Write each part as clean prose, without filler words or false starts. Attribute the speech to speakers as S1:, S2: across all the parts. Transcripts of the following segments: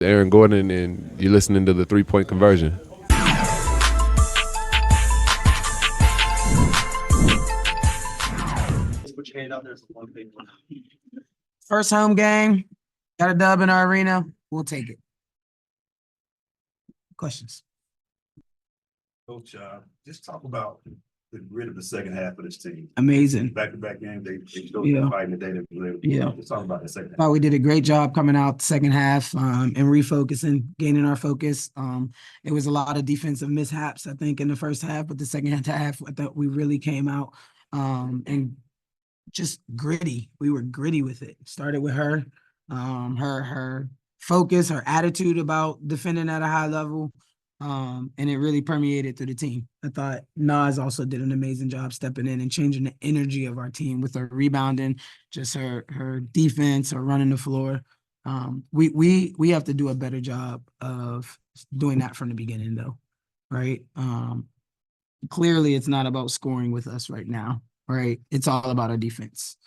S1: Aaron Gordon, and you're listening to the 3-Point Conversion.
S2: First home game, got a dub in our arena. We'll take it. Questions?
S3: Coach, just talk about the grit of the second half of this team.
S2: Amazing.
S3: Back-to-back games, they showed
S2: Yeah.
S3: fighting the day that we lived.
S2: Yeah.
S3: Just talk about the second half.
S2: Thought we did a great job coming out the second half and refocusing, gaining our focus. It was a lot of defensive mishaps, I think, in the first half, but the second half, I thought we really came out and just gritty. We were gritty with it. Started with her, her focus, her attitude about defending at a high level, and it really permeated through the team. I thought Nas also did an amazing job stepping in and changing the energy of our team with her rebounding, just her defense, her running the floor. We have to do a better job of doing that from the beginning, though, right? Clearly, it's not about scoring with us right now. Right, it's all about our defense.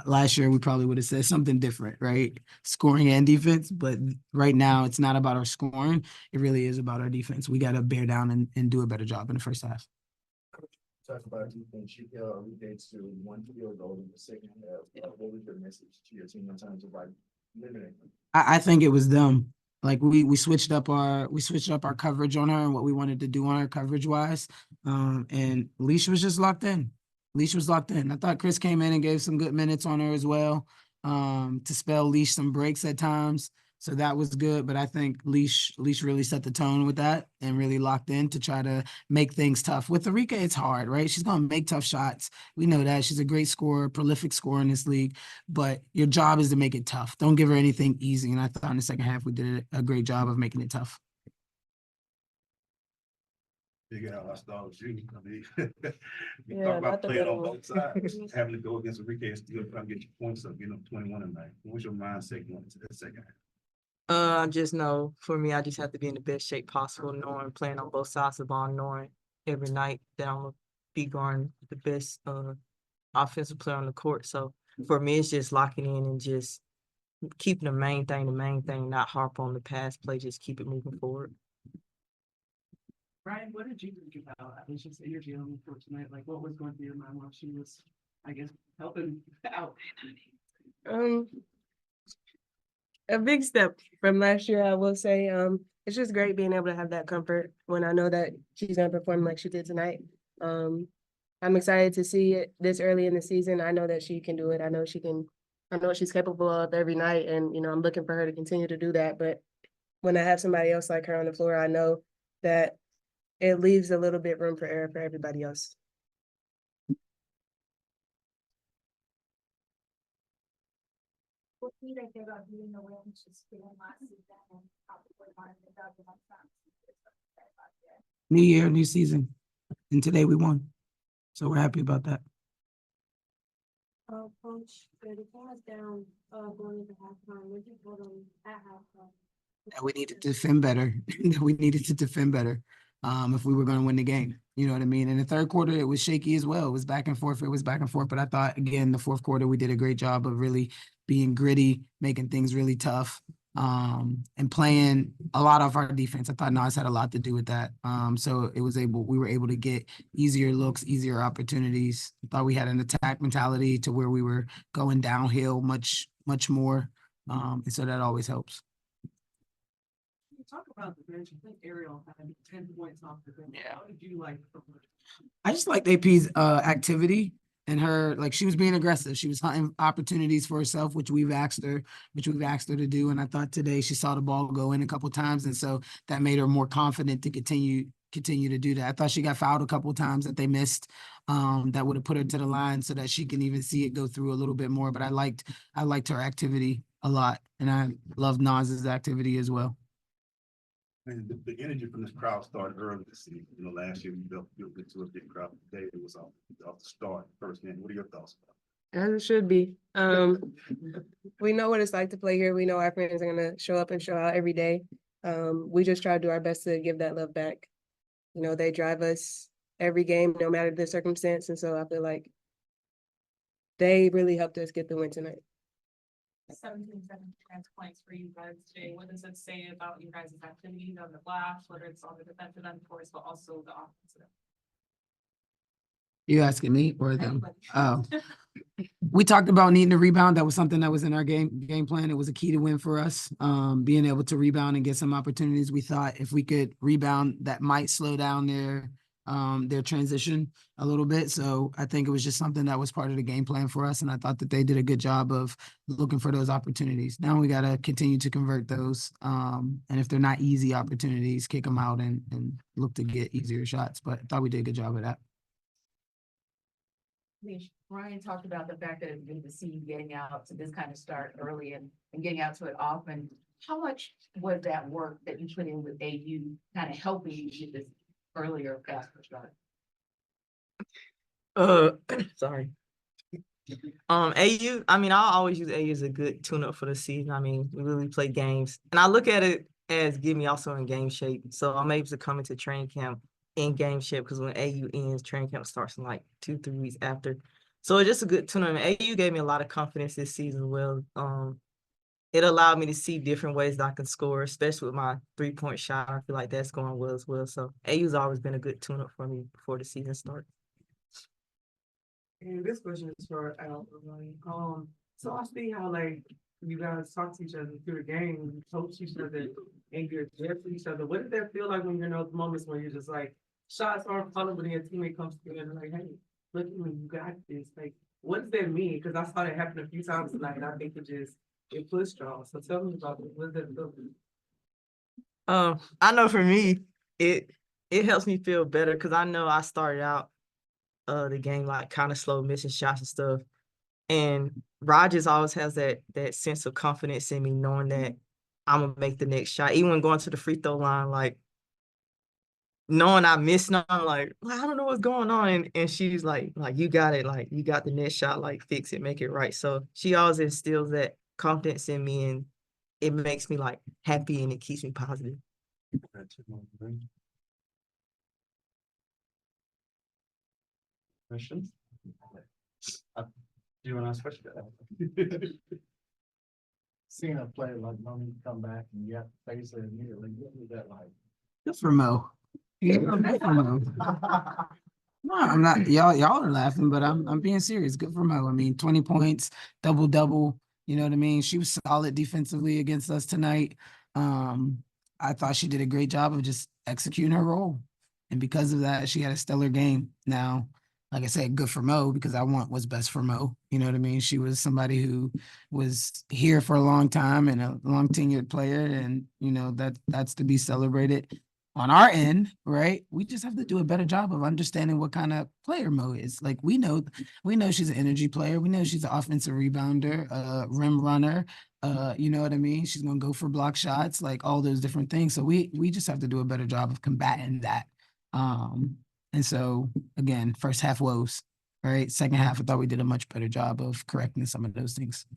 S2: Last year, we probably would have said something different, right? Scoring and defense, but right now, it's not about our scoring. It really is about our defense. We got to bear down and do a better job in the first half.
S3: Talk about defense. You regains to one field goal in the second half. What was your message to your team in terms of like limiting?
S2: I think it was them. Like we switched up our coverage on her and what we wanted to do on her coverage wise. And Leash was just locked in. Leash was locked in. I thought Chris came in and gave some good minutes on her as well, to spell Leash some breaks at times. So that was good. But I think Leash really set the tone with that and really locked in to try to make things tough. With Arika, it's hard, right? She's going to make tough shots. We know that. She's a great scorer, prolific scorer in this league. But your job is to make it tough. Don't give her anything easy. And I thought in the second half, we did a great job of making it tough.
S3: Figure out I start with you. I mean, you
S4: Yeah,
S3: talk about
S4: not the
S3: playing
S4: better
S3: on
S4: one.
S3: both sides, having to go against Enrique and still trying to get your points up, getting up 21 tonight. What was your mindset going into that second half?
S4: I just know for me, I just have to be in the best shape possible, knowing playing on both sides of the ball, knowing every night that I'm gonna be guarding the best offensive player on the court. So for me, it's just locking in and just keeping the main thing, not harp on the past play, just keep it moving forward.
S5: Brian, what did you think about Alicia's energy on the court tonight? Like, what was going through your mind while she was, I guess, helping out?
S6: Um, a big step from last year, I will say. It's just great being able to have that comfort when I know that she's gonna perform like she did tonight. I'm excited to see it this early in the season. I know that she can do it. I know what she's capable of every night, and I'm looking for her to continue to do that. But when I have somebody else like her on the floor, I know that it leaves a little bit room for error for everybody else.
S7: What do you think about being the win she's feeling last season and probably wanting to dub the next time?
S2: New year, new season. And today we won. So we're happy about that.
S7: Coach, the team was down going into halftime. What did you told them at halftime?
S2: That we needed to defend better. That we needed to defend better if we were going to win the game. You know what I mean? In the third quarter, it was shaky as well. It was back and forth. But I thought, again, the fourth quarter, we did a great job of really being gritty, making things really tough, and playing a lot of our defense. I thought Nas had a lot to do with that. So we were able to get easier looks, easier opportunities. I thought we had an attack mentality to where we were going downhill much, much more. And so that always helps.
S5: You talk about the bench. I think Ariel had 10 points off the bench.
S2: Yeah.
S5: How did you like?
S2: I just liked AP's activity and her, like, she was being aggressive. She was hunting opportunities for herself, which we've asked her to do. And I thought today she saw the ball go in a couple times, and so that made her more confident to continue to do that. I thought she got fouled a couple times that they missed, that would have put her to the line so that she can even see it go through a little bit more. But I liked her activity a lot, and I love Nas's activity as well.
S3: And the energy from this crowd started early this season. Last year we built into a big crowd. Today it was off the start first game. What are your thoughts about it?
S6: As it should be. We know what it's like to play here. We know our friends are gonna show up and show out every day. We just try to do our best to give that love back. They drive us every game, no matter the circumstance, and so I feel like they really helped us get the win tonight.
S5: 17 points for you guys today. What does it say about you guys' activities on the glass, whether it's on the defensive end, of course, but also the offensive?
S2: You asking me or them?
S5: Everybody.
S2: Oh, we talked about needing to rebound. That was something that was in our game plan. It was a key to win for us. Being able to rebound and get some opportunities. We thought if we could rebound, that might slow down their transition a little bit. So I think it was just something that was part of the game plan for us. And I thought that they did a good job of looking for those opportunities. Now we got to continue to convert those. And if they're not easy opportunities, kick them out and look to get easier shots. But I thought we did a good job of that.
S8: Ryan talked about the fact that it's good to see you getting out to this kind of start early and getting out to it often. How much was that work that you put in with AU kind of helping you get this earlier, faster start?
S4: Sorry. AU, I mean, I always use AU as a good tune-up for the season. I mean, we really play games. And I look at it as get me also in game shape. So I'm able to come into training camp in game shape because when AU ends, training camp starts in like 2-3 weeks after. So it's just a good tune-up. AU gave me a lot of confidence this season as well. It allowed me to see different ways that I can score, especially with my 3-point shot. I feel like that's going well as well. So AU's always been a good tune-up for me before the season starts.
S5: And this question is for Al. So I see how like you guys talk to each other through the game, you coach each other, and you're there for each other. What did that feel like when you're in those moments where you're just like shots aren't falling, but then your teammate comes to you and like, hey, look at me, you got this. Like, what does that mean? Because I saw that happen a few times tonight, and I think it pushed y'all. So tell me about it. What does that feel like?
S4: I know for me, it helps me feel better because I know I started out the game like kind of slow, missing shots and stuff. And Rogers always has that sense of confidence in me, knowing that I'm gonna make the next shot. Even when going to the free throw line, like knowing I missed, I'm like, I don't know what's going on. And she's like you got it, like you got the next shot, like fix it, make it right. So she always instills that confidence in me, and it makes me like happy and it keeps me positive.
S3: Questions? Do you want to ask a question?
S9: Seeing a player like Monique come back and you have to face it immediately, what was that like?
S2: Good for Mo. Yeah, good for Mo. No, I'm not. Y'all are laughing, but I'm being serious. Good for Mo. I mean, 20 points, double. You know what I mean? She was solid defensively against us tonight. I thought she did a great job of just executing her role, and because of that, she had a stellar game. Now, like I said, good for Mo because I want what's best for Mo. You know what I mean? She was somebody who was here for a long time and a long tenured player, and you know that's to be celebrated. On our end, right? We just have to do a better job of understanding what kind of player Mo is. Like we know she's an energy player. We know she's an offensive rebounder, rim runner. You know what I mean? She's gonna go for block shots, like all those different things. So we just have to do a better job of combating that. And so again, first half woes, right? Second half, I thought we did a much better job of correcting some of those things.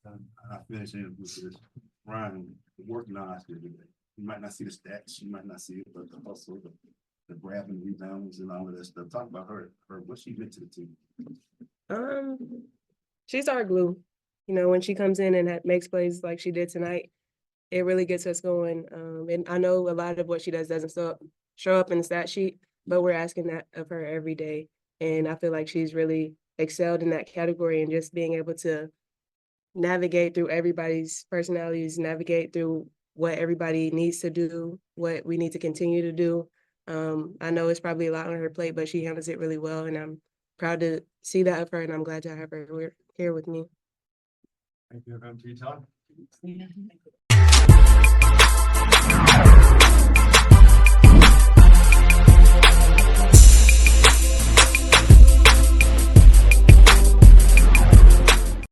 S3: I finish in with this. Ryan, the work last year today. You might not see the stats, you might not see it, but the hustle, the grabbing rebounds and all of that stuff. Talk about her what she meant to the team.
S6: She's our glue. You know, when she comes in and makes plays like she did tonight, it really gets us going. And I know a lot of what she does doesn't show up in the stat sheet, but we're asking that of her every day. And I feel like she's really excelled in that category and just being able to navigate through everybody's personalities, navigate through what everybody needs to do, what we need to continue to do. I know it's probably a lot on her plate, but she handles it really well, and I'm proud to see that of her, and I'm glad to have her here with me.
S3: Thank you for your time.